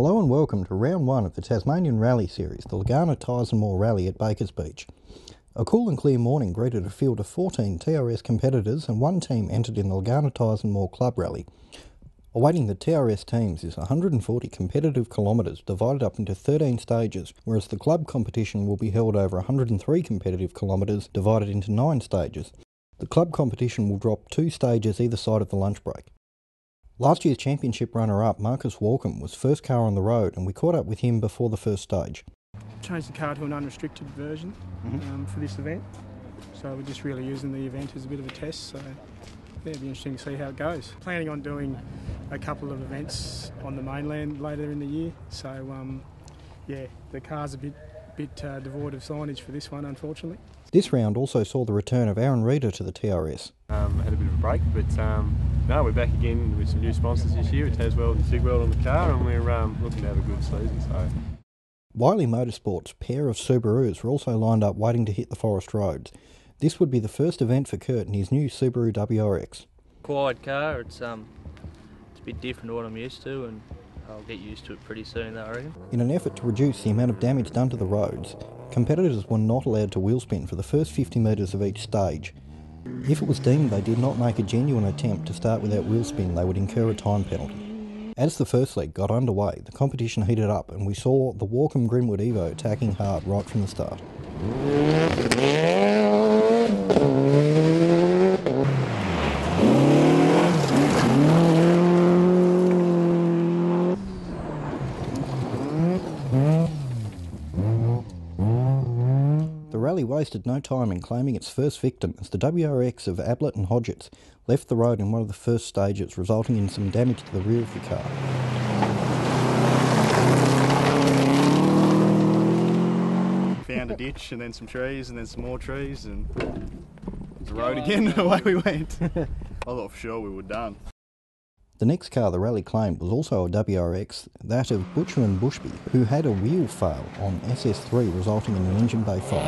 Hello and welcome to round one of the Tasmanian Rally Series, the Legana Tyres Rally at Bakers Beach. A cool and clear morning greeted a field of 14 TRS competitors and one team entered in the Legana Tyres Club Rally. Awaiting the TRS teams is 140 competitive kilometres divided up into 13 stages, whereas the club competition will be held over 103 competitive kilometres divided into 9 stages. The club competition will drop 2 stages either side of the lunch break. Last year's championship runner-up, Marcus Walkham, was first car on the road and we caught up with him before the first stage. Changed the car to an unrestricted version for this event, so we're just really using the event as a bit of a test, so yeah, it'll be interesting to see how it goes. Planning on doing a couple of events on the mainland later in the year, so yeah, the car's a bit devoid of signage for this one, unfortunately. This round also saw the return of Aaron Reeder to the TRS. Had a bit of a break, but no, we're back again with some new sponsors this year with Tasweld and Sigweld on the car, and we're looking to have a good season. So, Wiley Motorsports' pair of Subarus were also lined up waiting to hit the forest roads. This would be the first event for Kurt in his new Subaru WRX. Quiet car, it's a bit different to what I'm used to, and I'll get used to it pretty soon, I reckon. In an effort to reduce the amount of damage done to the roads, competitors were not allowed to wheel spin for the first 50 metres of each stage. If it was deemed they did not make a genuine attempt to start without wheel spin, they would incur a time penalty. As the first leg got underway, the competition heated up and we saw the Walkham Grimwood Evo attacking hard right from the start. The rally wasted no time in claiming its first victim as the WRX of Ablett and Hodgetts left the road in one of the first stages, resulting in some damage to the rear of the car. Found a ditch and then some trees and then some more trees and the road again and away we went. I thought for sure we were done. The next car the rally claimed was also a WRX, that of Butcher and Bushby, who had a wheel fail on SS3 resulting in an engine bay fire.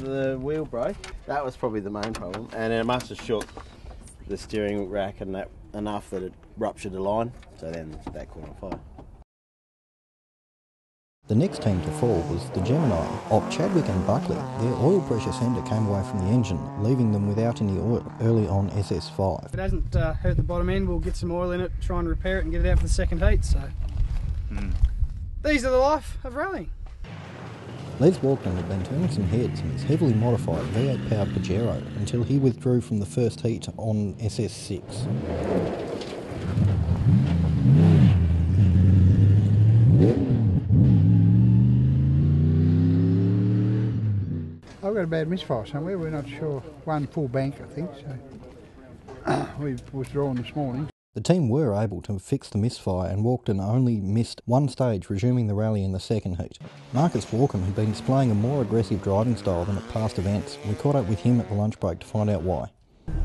The wheel broke, that was probably the main problem, and it must have shook the steering rack and that enough that it ruptured the line, so then that caught on fire. The next team to fall was the Gemini of Chadwick and Buckley. Their oil pressure sender came away from the engine, leaving them without any oil early on SS5. If it hasn't hurt the bottom end, we'll get some oil in it, try and repair it and get it out for the second heat, so these are the life of rallying. Les Walkman had been turning some heads in his heavily modified V8 powered Pajero until he withdrew from the first heat on SS6. I've got a bad misfire somewhere, we're not sure. One full bank, I think, so we've withdrawn this morning. The team were able to fix the misfire and Walkden only missed one stage, resuming the rally in the second heat. Marcus Walkham had been displaying a more aggressive driving style than at past events. We caught up with him at the lunch break to find out why.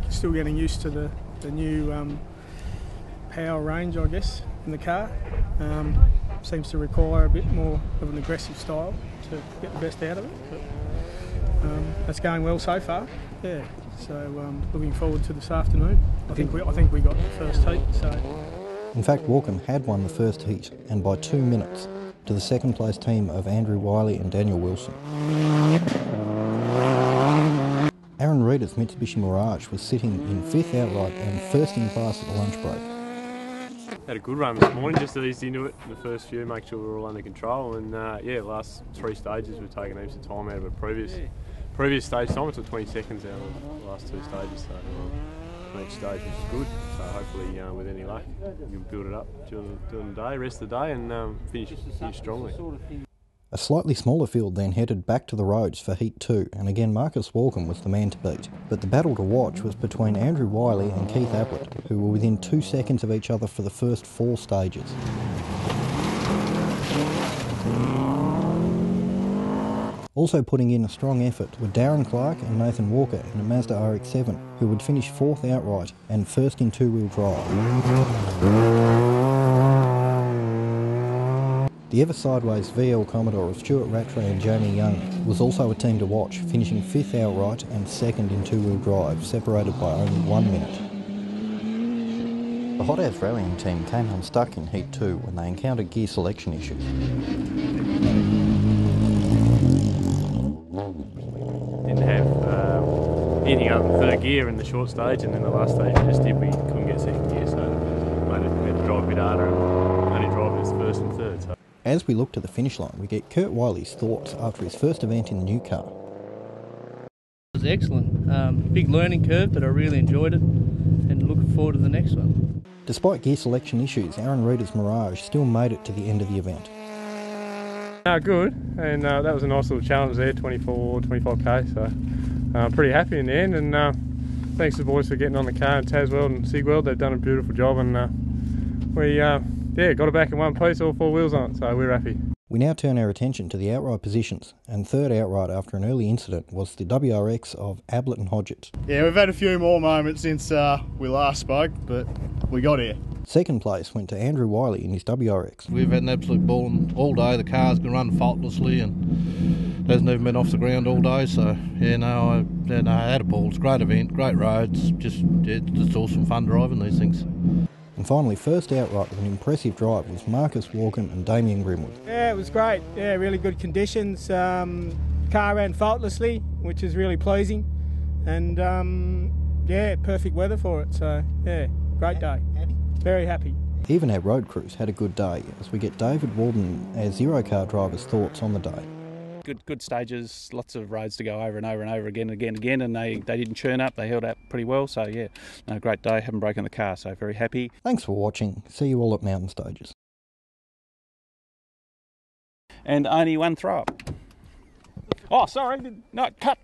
Still getting used to the new power range, I guess, in the car. Seems to require a bit more of an aggressive style to get the best out of it. But, that's going well so far. Yeah, so looking forward to this afternoon. I think we got the first heat. So, in fact, Walkham had won the first heat, and by 2 minutes, to the second place team of Andrew Wiley and Daniel Wilson. Aaron Reeder's Mitsubishi Mirage was sitting in 5th outright and first in class at the lunch break. had a good run this morning, just eased into it in the first few, make sure we're all under control, and yeah, last 3 stages we've taken heaps of time out of a previous stage time. It took 20 seconds out of the last 2 stages, so each stage was good. So hopefully, with any luck, we can build it up during the day, rest of the day, and finish strongly. A slightly smaller field then headed back to the roads for Heat 2, and again Marcus Walkham was the man to beat. But the battle to watch was between Andrew Wiley and Keith Ablett, who were within 2 seconds of each other for the first 4 stages. Also putting in a strong effort were Darren Clark and Nathan Walker in a Mazda RX-7, who would finish 4th outright and first in 2-wheel drive. The ever-sideways VL Commodore of Stuart Rattray and Jamie Young was also a team to watch, finishing 5th outright and 2nd in 2-wheel drive, separated by only 1 minute. The Hot Ads rallying team came unstuck in Heat 2 when they encountered gear selection issues. Didn't have anything other than third gear in the short stage, and then the last stage we just did, we couldn't get second gear, so we had to drive a bit harder and only drive as first and third. So. As we look to the finish line, we get Kurt Wiley's thoughts after his first event in the new car. It was excellent. Big learning curve, but I really enjoyed it and looking forward to the next one. Despite gear selection issues, Aaron Reeder's Mirage still made it to the end of the event. Good, and that was a nice little challenge there, 25k, so pretty happy in the end, and thanks to the boys for getting on the car, and Taswell and Sigweld, they've done a beautiful job, and we got it back in one piece, all four wheels on it, so we're happy. We now turn our attention to the outright positions, and third outright after an early incident was the WRX of Ablett and Hodgetts. Yeah, we've had a few more moments since we last spoke, but we got here. Second place went to Andrew Wiley in his WRX. We've had an absolute ball all day. The car's been running faultlessly and hasn't even been off the ground all day. So I had a ball. It's a great event, great roads. Just awesome fun driving these things. And finally, first outright with an impressive drive was Marcus Walken and Damien Grimwood. Yeah, it was great. Yeah, really good conditions. Car ran faultlessly, which is really pleasing, and perfect weather for it. So yeah, great day. Very happy. Even our road crews had a good day as we get David Walden, our Zero Car driver's thoughts on the day. Good stages, lots of roads to go over and over and over again, and they didn't churn up, they held up pretty well, so yeah, no, great day, haven't broken the car, so very happy. Thanks for watching, see you all at Mountain Stages. And only one throw up. Oh, sorry, no, cut.